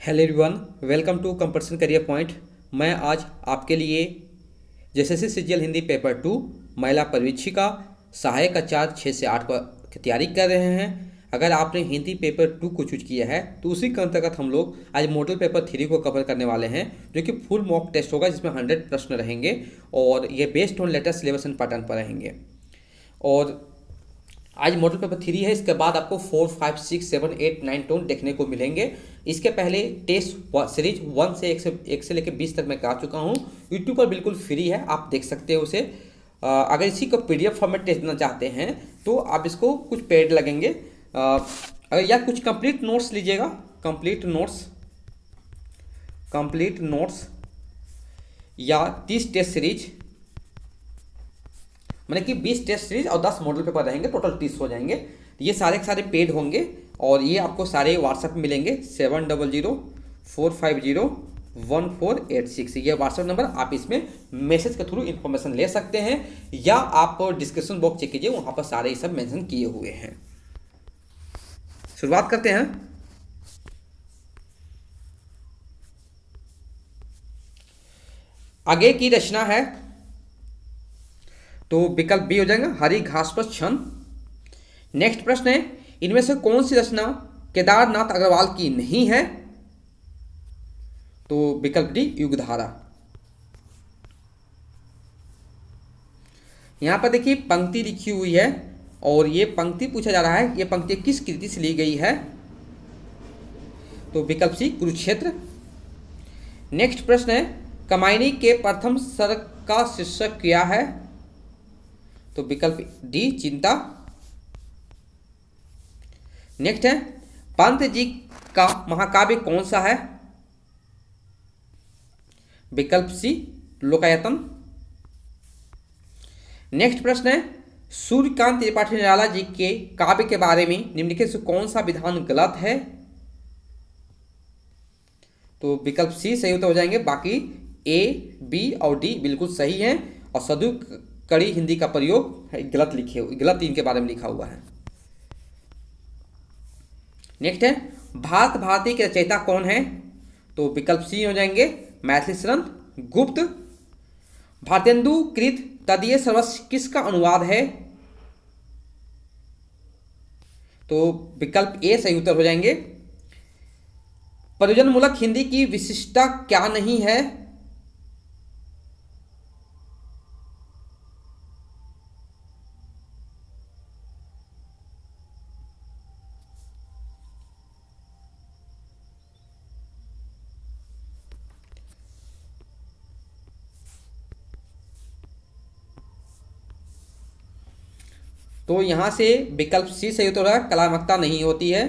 Hello everyone, welcome to Competition Career Point. मैं आज आपके लिए जेएसएससी सीजीएल हिंदी पेपर 2 महिला परिवीक्षिका सहायक आचार्य 6 से 8 की तैयारी कर रहे हैं। अगर आपने हिंदी पेपर 2 को चूज किया है तो उसी के अंतर्गत हम लोग आज मॉडल पेपर 3 को कवर करने वाले हैं, जो कि फुल मॉक टेस्ट होगा, जिसमें 100 प्रश्न रहेंगे और ये based on latest syllabus and pattern पर रहेंगे। और आज मॉडल पेपर 3 है, इसके बाद आपको 4, 5, 6, 7, 8, 9, 10 देखने को मिलेंगे। इसके पहले टेस्ट सीरीज 1 से 1 से लेकर 20 तक मैं करा चुका हूँ। यूट्यूब पर बिल्कुल फ्री है, आप देख सकते हो उसे। अगर इसी को पीडीएफ फॉर्मेट टेस्ट देना चाहते हैं तो आप इसको कुछ पेड लगेंगे, अगर या कुछ कंप्लीट नोट्स लीजिएगा। कंप्लीट नोट्स या 30 टेस्ट सीरीज, मैंने कि 20 टेस्ट सीरीज और 10 मॉडल पेपर रहेंगे, टोटल 30 हो जाएंगे। ये सारे के सारे पेड होंगे और ये आपको सारे व्हाट्सएप में मिलेंगे। 7004501486 ये व्हाट्सएप नंबर, आप इसमें मैसेज के थ्रू इन्फॉर्मेशन ले सकते हैं, या आप डिस्क्रिप्शन बॉक्स चेक कीजिए, वहाँ पर सारे ये सब मेंशन किए हुए हैं। शुरुआत करते हैं। आगे की रचना है तो विकल्प बी हो जाएगा, हरी घास पर छन। नेक्स्ट प्रश्न है, इनमें से कौन सी रचना केदारनाथ अग्रवाल की नहीं है? तो विकल्प डी, युगधारा। यहां पर देखिए पंक्ति लिखी हुई है और ये पंक्ति पूछा जा रहा है, ये पंक्ति किस कृति से ली गई है? तो विकल्प सी, कुरुक्षेत्र। नेक्स्ट प्रश्न है, कमायनी के प्रथम सर्ग का शीर्षक क्या है? तो विकल्प डी, चिंता। नेक्स्ट है, पंत जी का महाकाव्य कौन सा है? विकल्प सी, लोकायतन। नेक्स्ट प्रश्न है, सूर्यकांत त्रिपाठी निराला जी के काव्य के बारे में निम्नलिखित से कौन सा विधान गलत है? तो विकल्प सी सही उत्तर हो जाएंगे, बाकी ए, बी और डी बिल्कुल सही हैं, और सदु कड़ी हिंदी का प्रयोग गलत इनके बारे में लिखा हुआ है। नेक्स्ट है, भारत भारती के रचयिता कौन है? तो विकल्प सी हो जाएंगे, मैथिली शरण गुप्त। भारतेंदु कृत तदीय सर्वस्व किसका अनुवाद है? तो विकल्प ए सही उत्तर हो जाएंगे। प्रयोजनमूलक हिंदी की विशिष्टता क्या नहीं है? तो यहां से विकल्प सी सही उत्तर है, कलात्मकता नहीं होती है।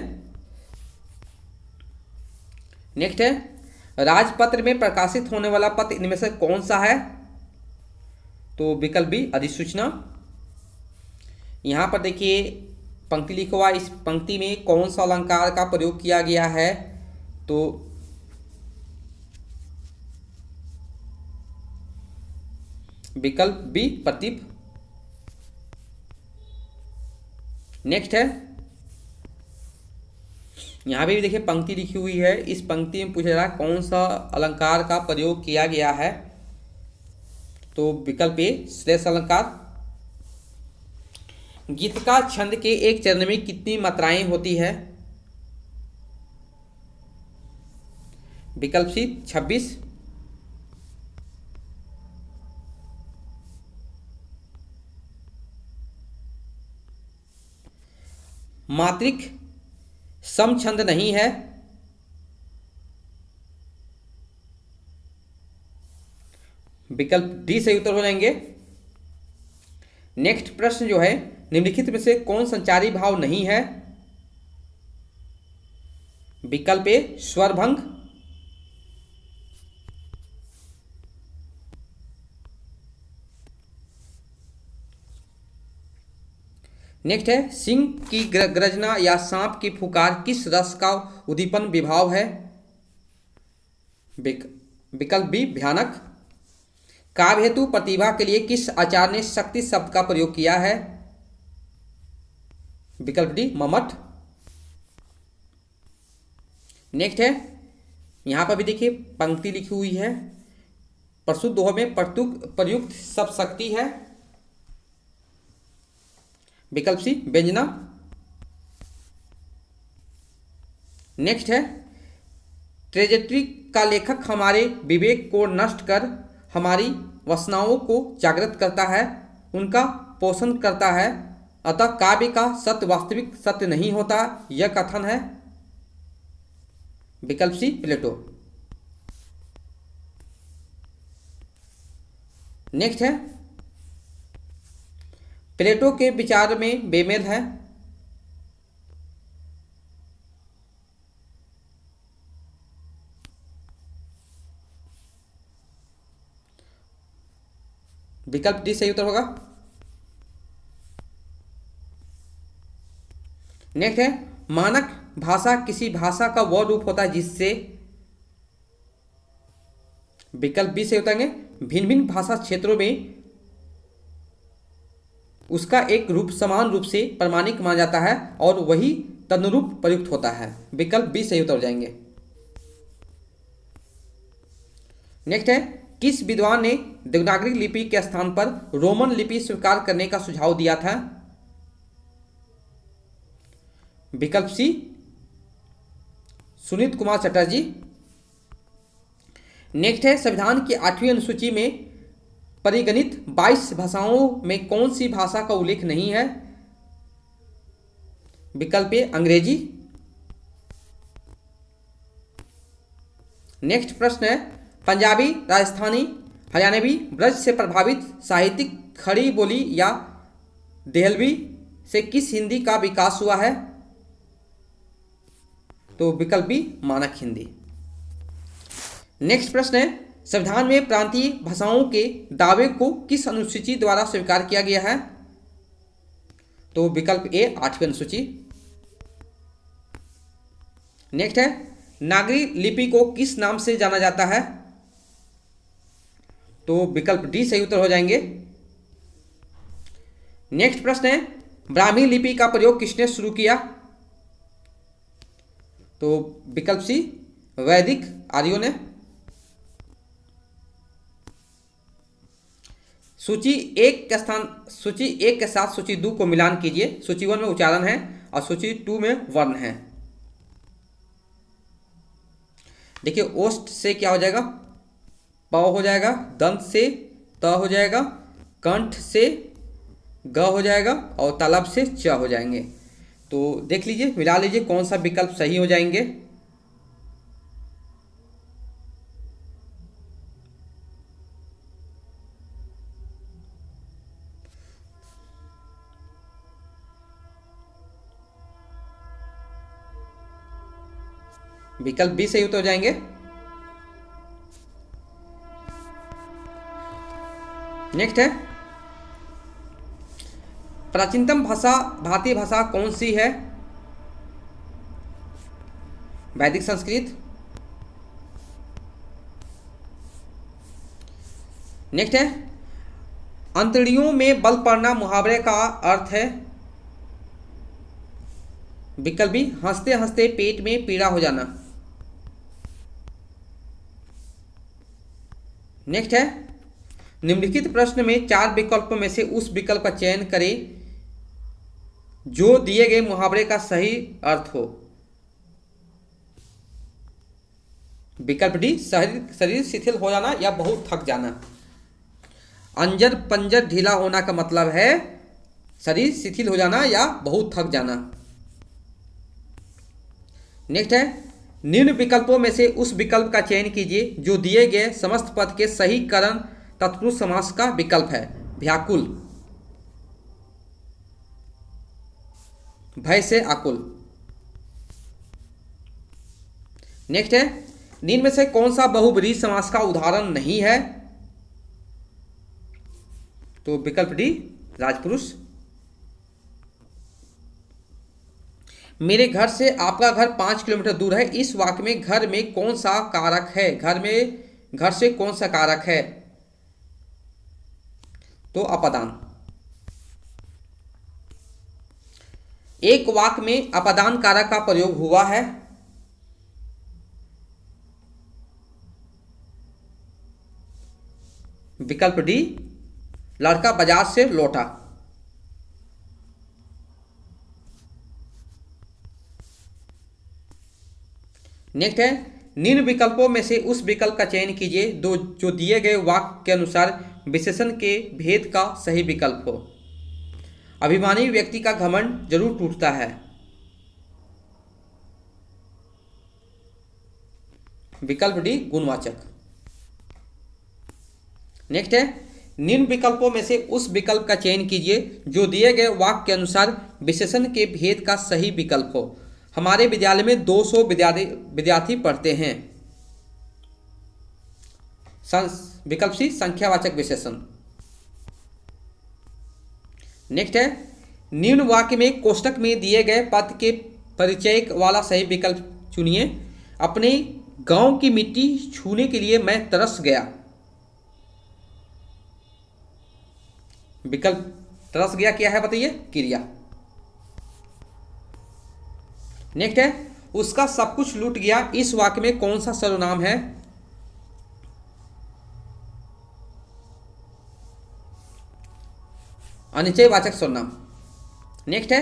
नेक्स्ट है, राजपत्र में प्रकाशित होने वाला पत्र इनमें से कौन सा है? तो विकल्प बी, अधिसूचना। यहां पर देखिए पंक्ति लिखा हुआ, इस पंक्ति में कौन सा अलंकार का प्रयोग किया गया है? तो विकल्प बी, प्रतीप। नेक्स्ट है, यहां भी देखिए पंक्ति लिखी हुई है, इस पंक्ति में पूछा जा रहा है कौन सा अलंकार का प्रयोग किया गया है? तो विकल्प ए, श्लेष अलंकार। गीत का छंद के एक चरण में कितनी मात्राएं होती है? विकल्प सी, 26। मात्रिक समछंद नहीं है? विकल्प डी सही उत्तर हो जाएंगे। नेक्स्ट प्रश्न जो है, निम्नलिखित में से कौन संचारी भाव नहीं है? विकल्प ए, स्वरभंग। नेक्स्ट है, सिंह की गर्जना या सांप की फुकार किस रस का उद्दीपन विभाव है? विकल्प बी, भयानक। काव्य हेतु प्रतिभा के लिए किस आचार्य ने शक्ति शब्द का प्रयोग किया है? विकल्प डी, मम्मट। नेक्स्ट है, यहाँ पर भी देखिए पंक्ति लिखी हुई है। प्रस्तुत दोहों में प्रयुक्त सब शक्ति है। विकल्प सी व्यंजना। नेक्स्ट है ट्रेजेडी का लेखक हमारे विवेक को नष्ट कर हमारी वासनाओं को जागृत करता है, उनका पोषण करता है, अतः काव्य का सत्य वास्तविक सत्य नहीं होता, यह कथन है। विकल्प सी प्लेटो। नेक्स्ट है प्लेटो के विचार में बेमेल है। विकल्प डी सही उत्तर होगा। नेक्स्ट है मानक भाषा किसी भाषा का वह रूप होता है जिससे, विकल्प बी से उतरेंगे, भिन्न भिन्न भाषा क्षेत्रों में उसका एक रूप समान रूप से प्रमाणिक माना जाता है और वही तदनुरूप प्रयुक्त होता है। विकल्प बी सही उत्तर हो जाएंगे। नेक्स्ट है किस विद्वान ने देवनागरी लिपि के स्थान पर रोमन लिपि स्वीकार करने का सुझाव दिया था? विकल्प सी सुनीत कुमार चटर्जी। नेक्स्ट है संविधान की 8वीं अनुसूची में परिगणित 22 भाषाओं में कौन सी भाषा का उल्लेख नहीं है? विकल्प ए अंग्रेजी। नेक्स्ट प्रश्न है पंजाबी, राजस्थानी, हरियाणवी ब्रज से प्रभावित साहित्यिक खड़ी बोली या देहलवी से किस हिंदी का विकास हुआ है? तो विकल्प बी मानक हिंदी। नेक्स्ट प्रश्न है संविधान में प्रांतीय भाषाओं के दावे को किस अनुसूची द्वारा स्वीकार किया गया है? तो विकल्प ए 8वीं अनुसूची। नेक्स्ट है नागरी लिपि को किस नाम से जाना जाता है? तो विकल्प डी सही उत्तर हो जाएंगे। नेक्स्ट प्रश्न है ब्राह्मी लिपि का प्रयोग किसने शुरू किया? तो विकल्प सी वैदिक आर्यों ने। सूची एक के साथ सूची 2 को मिलान कीजिए। सूची 1 में उच्चारण है और सूची 2 में वर्ण है। देखिए ओष्ठ से क्या हो जाएगा, प हो जाएगा, दंत से त हो जाएगा, कंठ से ग हो जाएगा और तालाब से च हो जाएंगे। तो देख लीजिए, मिला लीजिए कौन सा विकल्प सही हो जाएंगे। विकल्प बी सही उत्तर हो जाएंगे। नेक्स्ट है प्राचीनतम भाषा भारतीय भाषा कौन सी है? वैदिक संस्कृत। नेक्स्ट है अंतड़ियों में बल पड़ना मुहावरे का अर्थ है? विकल्प बी हंसते हंसते पेट में पीड़ा हो जाना। नेक्स्ट है निम्नलिखित प्रश्न में 4 विकल्पों में से उस विकल्प का चयन करें जो दिए गए मुहावरे का सही अर्थ हो। विकल्प डी शरीर शिथिल हो जाना या बहुत थक जाना। अंजर पंजर ढीला होना का मतलब है शरीर शिथिल हो जाना या बहुत थक जाना। नेक्स्ट है निम्न विकल्पों में से उस विकल्प का चयन कीजिए जो दिए गए समस्त पद के सही करण तत्पुरुष समास का विकल्प है। व्याकुल, भय से आकुल। नेक्स्ट है निम्न में से कौन सा बहुब्रीहि समास का उदाहरण नहीं है? तो विकल्प डी राजपुरुष। मेरे घर से आपका घर 5 किलोमीटर दूर है। इस वाक्य में घर में कौन सा कारक है? घर से कौन सा कारक है? तो अपदान। एक वाक्य में अपदान कारक का प्रयोग हुआ है। विकल्प डी, लड़का बाजार से लौटा। नेक्स्ट है, निम्न विकल्पों में से उस विकल्प का चयन कीजिए दो जो दिए गए वाक्य के अनुसार विशेषण के भेद का सही विकल्प हो। अभिमानी व्यक्ति का घमंड जरूर टूटता है। विकल्प डी, गुणवाचक। नेक्स्ट है, निम्न विकल्पों में से उस विकल्प का चयन कीजिए जो दिए गए वाक्य के अनुसार विशेषण के भेद का सही विकल्प हो। हमारे विद्यालय में 200 विद्यार्थी पढ़ते हैं। विकल्प सी, संख्यावाचक विशेषण। नेक्स्ट है, निम्न वाक्य में कोष्टक में दिए गए पद के परिचय वाला सही विकल्प चुनिए। अपने गांव की मिट्टी छूने के लिए मैं तरस गया। विकल्प तरस गया क्या है बताइए? क्रिया। नेक्स्ट है, उसका सब कुछ लूट गया। इस वाक्य में कौन सा सर्वनाम है? अनिश्चयवाचक सर्वनाम। नेक्स्ट है,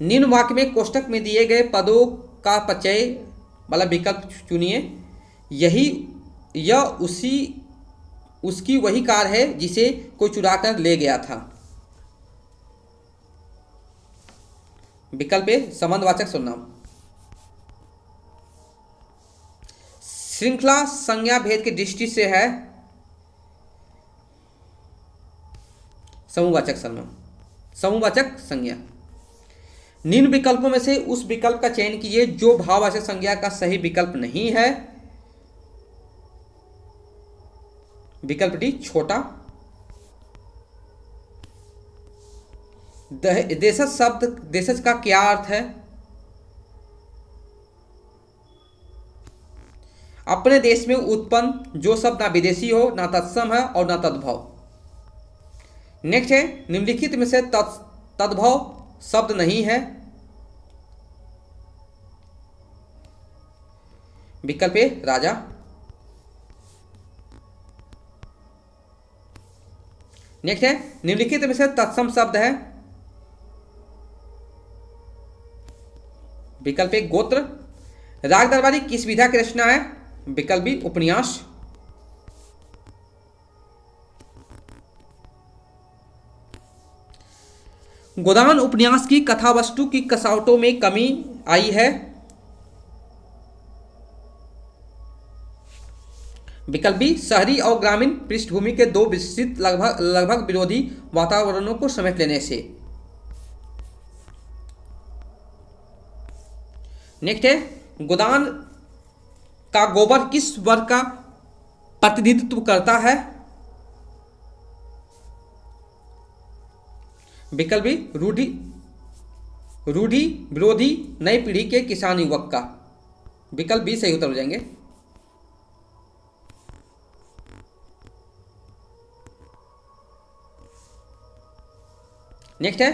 निम्न वाक्य में कोष्टक में दिए गए पदों का परिचय वाला विकल्प चुनिए। यह उसकी वही कार है जिसे कोई चुरा कर ले गया था। विकल्प ए, संबंधवाचक सर्वनाम। श्रृंखला संज्ञा भेद की दृष्टि से है समूहवाचक सर्वनाम, समूहवाचक संज्ञा। निम्न विकल्पों में से उस विकल्प का चयन कीजिए जो भाववाचक संज्ञा का सही विकल्प नहीं है। विकल्प डी, छोटा। देशज शब्द देशज का क्या अर्थ है? अपने देश में उत्पन्न जो शब्द ना विदेशी हो, ना तत्सम है और ना तद्भव। नेक्स्ट है, निम्नलिखित में से तद्भव शब्द नहीं है। विकल्प ए, राजा। नेक्स्ट है, निम्नलिखित में से तत्सम शब्द है। विकल्प ए, गोत्र। राग दरबारी किस विधा की रचना है? विकल्प बी, उपन्यास। गोदान उपन्यास की कथावस्तु की कसावटों में कमी आई है। विकल्प बी, शहरी और ग्रामीण पृष्ठभूमि के दो विस्तृत लगभग विरोधी वातावरणों को समेट लेने से। नेक्स्ट है, गोदान का गोबर किस वर्ग का प्रतिनिधित्व करता है? विकल्प बी, रूढ़ी विरोधी नई पीढ़ी के किसान युवक का। विकल्प बी सही उत्तर हो जाएंगे। नेक्स्ट है,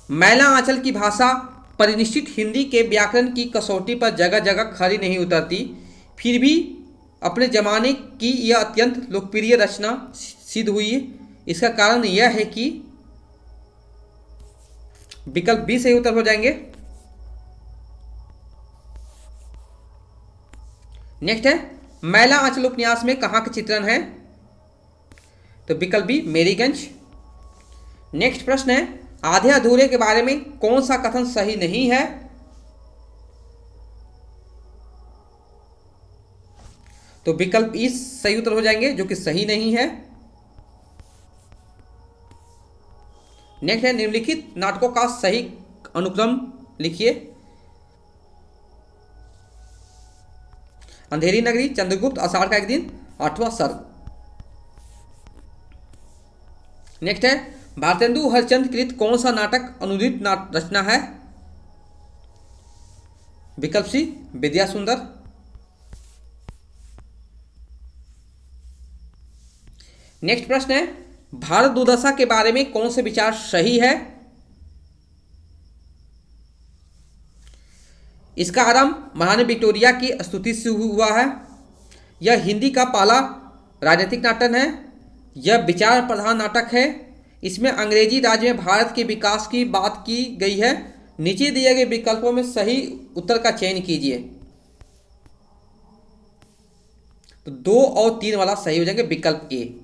मैला आंचल की भाषा परिनिश्चित हिंदी के व्याकरण की कसौटी पर जगह जगह खरी नहीं उतरती, फिर भी अपने जमाने की यह अत्यंत लोकप्रिय रचना सिद्ध हुई। इसका कारण यह है कि विकल्प बी सही उत्तर हो जाएंगे। नेक्स्ट है, मैला आंचल उपन्यास में कहाँ का चित्रण है? तो विकल्प बी, मेरीगंज। नेक्स्ट प्रश्न है, आधे अधूरे के बारे में कौन सा कथन सही नहीं है? तो विकल्प ई सही उत्तर हो जाएंगे जो कि सही नहीं है। नेक्स्ट है, निम्नलिखित नाटकों का सही अनुक्रम लिखिए। अंधेरी नगरी, चंद्रगुप्त, आषाढ़ का एक दिन, आठवां सर्ग। नेक्स्ट है, भारतेंदु हरिश्चंद्र कृत कौन सा नाटक अनुदित रचना है? विकल्प सी, विद्या सुंदर। नेक्स्ट प्रश्न है, भारत दुर्दशा के बारे में कौन से विचार सही है? इसका आरंभ महारानी विक्टोरिया की स्तुति से हुआ है। यह हिंदी का पहला राजनीतिक नाटक है। यह विचार प्रधान नाटक है। इसमें अंग्रेजी राज में भारत के विकास की बात की गई है। नीचे दिए गए विकल्पों में सही उत्तर का चयन कीजिए। तो 2 और 3 वाला सही हो जाएंगे, विकल्प ए।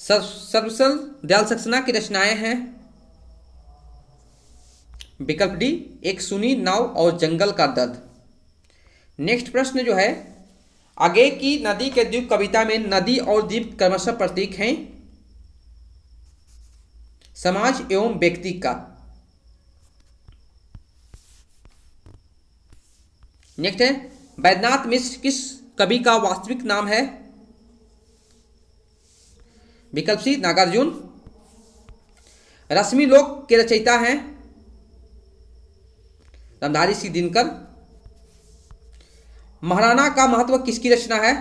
सर्वसल दयाल सक्सेना की रचनाएं हैं। विकल्प डी, एक सुनी नाव और जंगल का दर्द। नेक्स्ट प्रश्न जो है, आगे की नदी के द्वीप कविता में नदी और द्वीप क्रमशः प्रतीक हैं समाज एवं व्यक्ति का। नेक्स्ट है, बैद्यनाथ मिश्र किस कवि का वास्तविक नाम है? विकल्प सी, नागार्जुन। रश्मि लोक के रचयिता हैं रामधारी सिंह दिनकर। महाराणा का महत्व किसकी रचना है?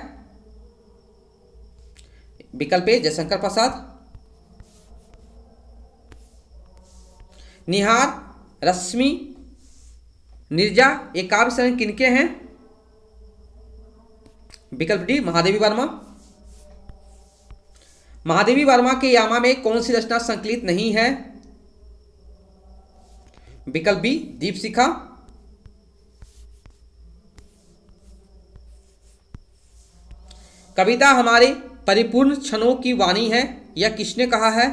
विकल्प ए, जयशंकर प्रसाद। निहार, रश्मि, नीरजा ये काव्य संग्रह किनके हैं? विकल्प डी, महादेवी वर्मा। महादेवी वर्मा के यामा में कौन सी रचना संकलित नहीं है? विकल्प बी, दीपशिखा। कविता हमारे परिपूर्ण क्षणों की वाणी है, यह किसने कहा है?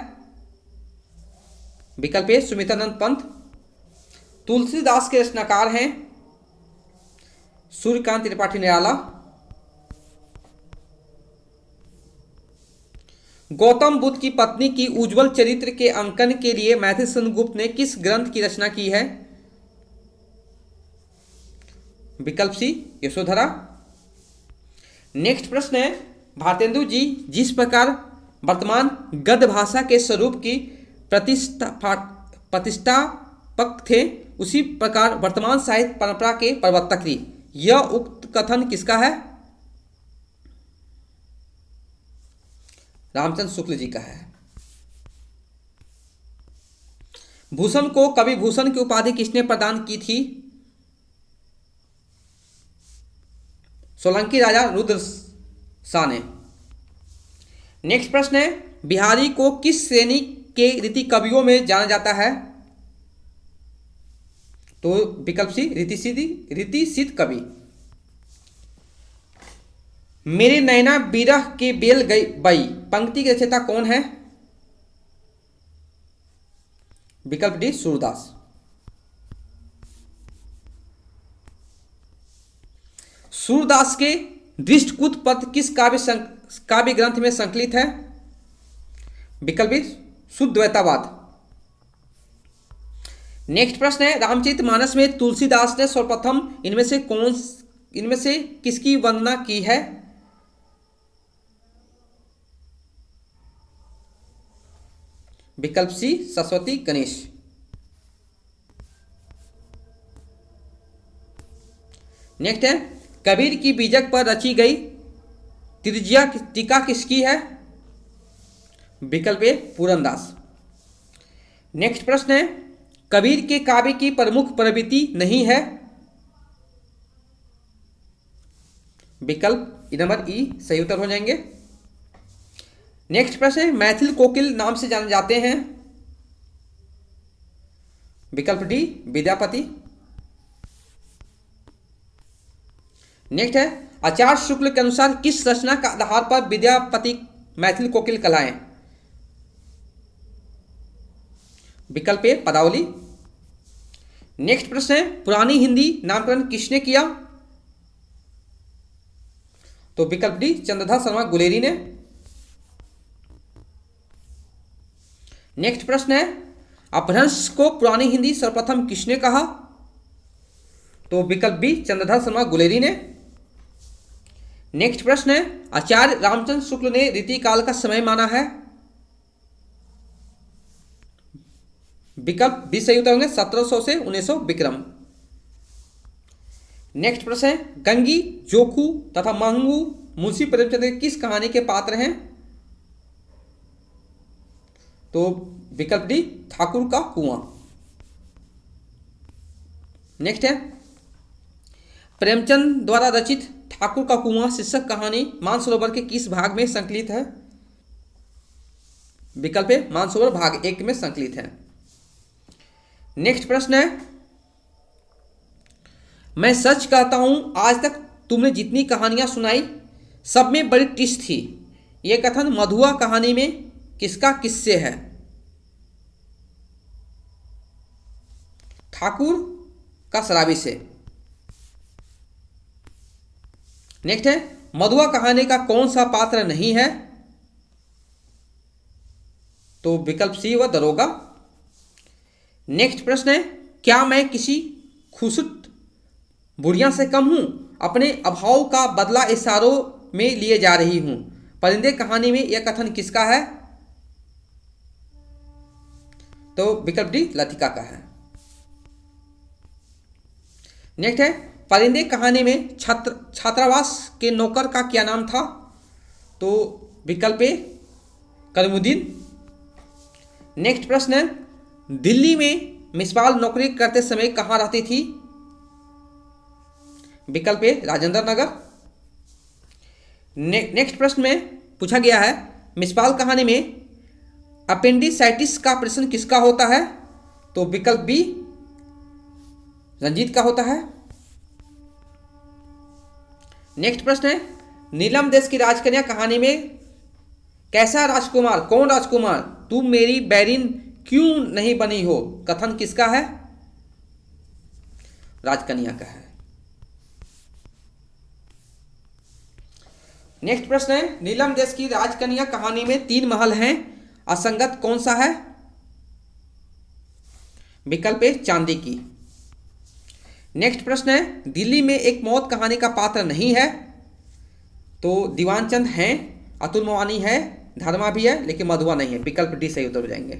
विकल्प ए, सुमित्रानंद पंत। तुलसीदास के रचनाकार हैं सूर्यकांत त्रिपाठी निराला। गौतम बुद्ध की पत्नी की उज्जवल चरित्र के अंकन के लिए मैथिली चंद्रगुप्त ने किस ग्रंथ की रचना की है? विकल्प सी, यशोधरा। नेक्स्ट प्रश्न है, भारतेंदु जी जिस प्रकार वर्तमान गद्य भाषा के स्वरूप की प्रतिष्ठापक थे, उसी प्रकार वर्तमान साहित्य परंपरा के प्रवर्तक थे। यह उक्त कथन किसका है? रामचंद्र शुक्ल जी का है। भूषण को कवि भूषण की उपाधि किसने प्रदान की थी? सोलंकी राजा रुद्र शाह ने। नेक्स्ट प्रश्न है, बिहारी को किस श्रेणी के रीति कवियों में जाना जाता है? तो विकल्प सी, रीतिसिद्ध कवि। मेरे नैना बिरह के बेल गई बई पंक्ति के रचयिता कौन है? विकल्प डी, सूरदास। सूरदास के दृष्टकूट पद किस काव्य ग्रंथ में संकलित है? विकल्प बी, शुद्धद्वैतावाद। नेक्स्ट प्रश्न है, रामचरितमानस में तुलसीदास ने सर्वप्रथम इनमें से किसकी वंदना की है? विकल्प सी, सरस्वती गणेश। नेक्स्ट है, कबीर की बीजक पर रची गई तृतीया टीका किसकी है? विकल्प ए, पूरनदास। नेक्स्ट प्रश्न है, कबीर के काव्य की प्रमुख प्रवृत्ति नहीं है? विकल्प नंबर ई सही उत्तर हो जाएंगे। नेक्स्ट प्रश्न है, मैथिल कोकिल नाम से जाने जाते हैं? विकल्प डी, विद्यापति। नेक्स्ट है, आचार्य शुक्ल के अनुसार किस रचना का आधार पर विद्यापति मैथिल कोकिल कहलाएं? विकल्प ए, पदावली। नेक्स्ट प्रश्न है, पुरानी हिंदी नामकरण किसने किया? तो विकल्प डी, चंद्रधर शर्मा गुलेरी ने। नेक्स्ट प्रश्न है, अपभ्रंश को पुरानी हिंदी सर्वप्रथम किसने कहा? तो विकल्प बी, चंद्रधर शर्मा गुलेरी ने। नेक्स्ट प्रश्न है, आचार्य रामचंद्र शुक्ल ने रीतिकाल का समय माना है? विकल्प बी सही उत्तर होंगे, 1700 से 1900 विक्रम। नेक्स्ट प्रश्न है, गंगी, जोखू तथा महंगू मुंशी प्रेमचंद की किस कहानी के पात्र हैं? तो विकल्प डी, ठाकुर का कुआं। नेक्स्ट है प्रेमचंद द्वारा रचित ठाकुर का कुआं शीर्षक कहानी मानसरोवर के किस भाग में संकलित है? विकल्प है मानसरोवर भाग 1 में संकलित है। नेक्स्ट प्रश्न है मैं सच कहता हूं आज तक तुमने जितनी कहानियां सुनाई सब में बड़ी ट्विस्ट थी। यह कथन मधुआ कहानी में किसका किससे है? ठाकुर का शराबी से। नेक्स्ट है मधुआ कहानी का कौन सा पात्र नहीं है? तो विकल्प सी व दरोगा। नेक्स्ट प्रश्न है क्या मैं किसी खुशुट बुढ़िया से कम हूं? अपने अभाव का बदला इशारों में लिए जा रही हूं। परिंदे कहानी में यह कथन किसका है? तो विकल्प डी लतिका का है। नेक्स्ट है परिंदे कहानी में छात्रावास के नौकर का क्या नाम था? तो विकल्प ए करीमुद्दीन। नेक्स्ट प्रश्न है दिल्ली में मिसबाल नौकरी करते समय कहाँ रहती थी? विकल्प ए राजेंद्र नगर। नेक्स्ट प्रश्न में पूछा गया है मिसबाल कहानी में अपेंडिसाइटिस का ऑपरेशन किसका होता है? तो विकल्प बी रंजीत का होता है। नेक्स्ट प्रश्न है नीलम देश की राजकन्या कहानी में कैसा राजकुमार कौन राजकुमार तुम मेरी बैरिन क्यों नहीं बनी हो कथन किसका है? राजकन्या का है। नेक्स्ट प्रश्न है नीलम देश की राजकन्या कहानी में 3 महल हैं असंगत कौन सा है? विकल्प ए चांदी की। नेक्स्ट प्रश्न है दिल्ली में एक मौत कहानी का पात्र नहीं है? तो दीवान चंद हैं, अतुल मवानी है, धर्मा भी है लेकिन मधुआ नहीं है। विकल्प डी सही उत्तर हो जाएंगे।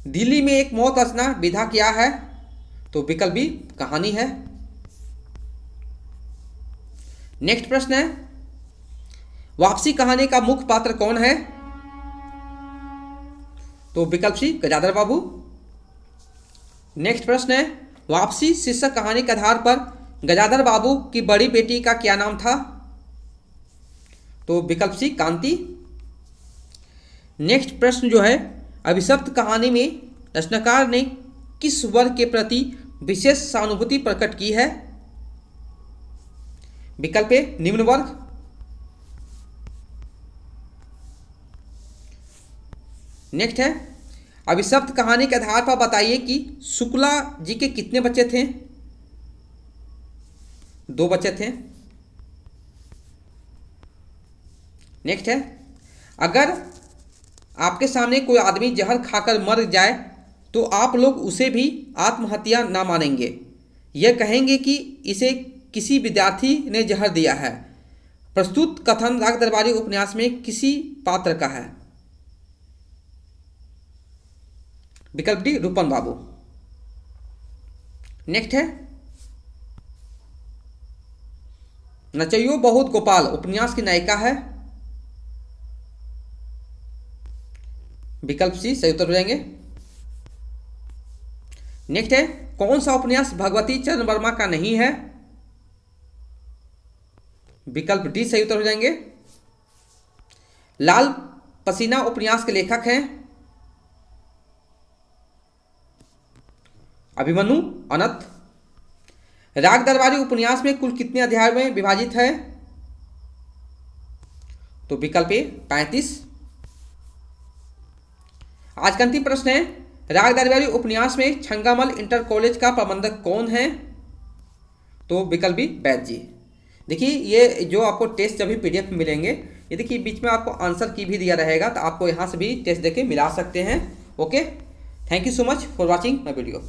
दिल्ली में एक मौत रचना विधा क्या है? तो विकल्प बी कहानी है। नेक्स्ट प्रश्न है वापसी कहानी का मुख्य पात्र कौन है? तो विकल्प सी गजाधर बाबू। नेक्स्ट प्रश्न है वापसी शीर्षक कहानी के आधार पर गजाधर बाबू की बड़ी बेटी का क्या नाम था? तो विकल्प सी कांति। नेक्स्ट प्रश्न जो है अभिशप्त कहानी में रचनाकार ने किस वर्ग के प्रति विशेष सहानुभूति प्रकट की है? विकल्प ए निम्न वर्ग। नेक्स्ट है अभिशप्त कहानी के आधार पर बताइए कि शुक्ला जी के कितने बच्चे थे? 2 बच्चे थे। नेक्स्ट है अगर आपके सामने कोई आदमी जहर खाकर मर जाए तो आप लोग उसे भी आत्महत्या ना मानेंगे, यह कहेंगे कि इसे किसी विद्यार्थी ने जहर दिया है। प्रस्तुत कथन राग दरबारी उपन्यास में किसी पात्र का है? विकल्प डी रूपन बाबू। नेक्स्ट है नचैयो बहुत गोपाल उपन्यास की नायिका है? विकल्प सी सही उत्तर हो जाएंगे। नेक्स्ट है कौन सा उपन्यास भगवती चरण वर्मा का नहीं है? विकल्प डी सही उत्तर हो जाएंगे। लाल पसीना उपन्यास के लेखक हैं? अभिमन्यु अनंत। राग दरबारी उपन्यास में कुल कितने अध्याय में विभाजित है? तो विकल्प ए 35। आज का अंतिम प्रश्न है राग दरबारी उपन्यास में छंगामल इंटर कॉलेज का प्रबंधक कौन है? तो विकल्प बी वैद्य जी। देखिए ये जो आपको टेस्ट जब भी PDF में मिलेंगे ये देखिए बीच में आपको आंसर की भी दिया रहेगा तो आपको यहाँ से भी टेस्ट देके मिला सकते हैं। Okay, thank you so much for watching my video.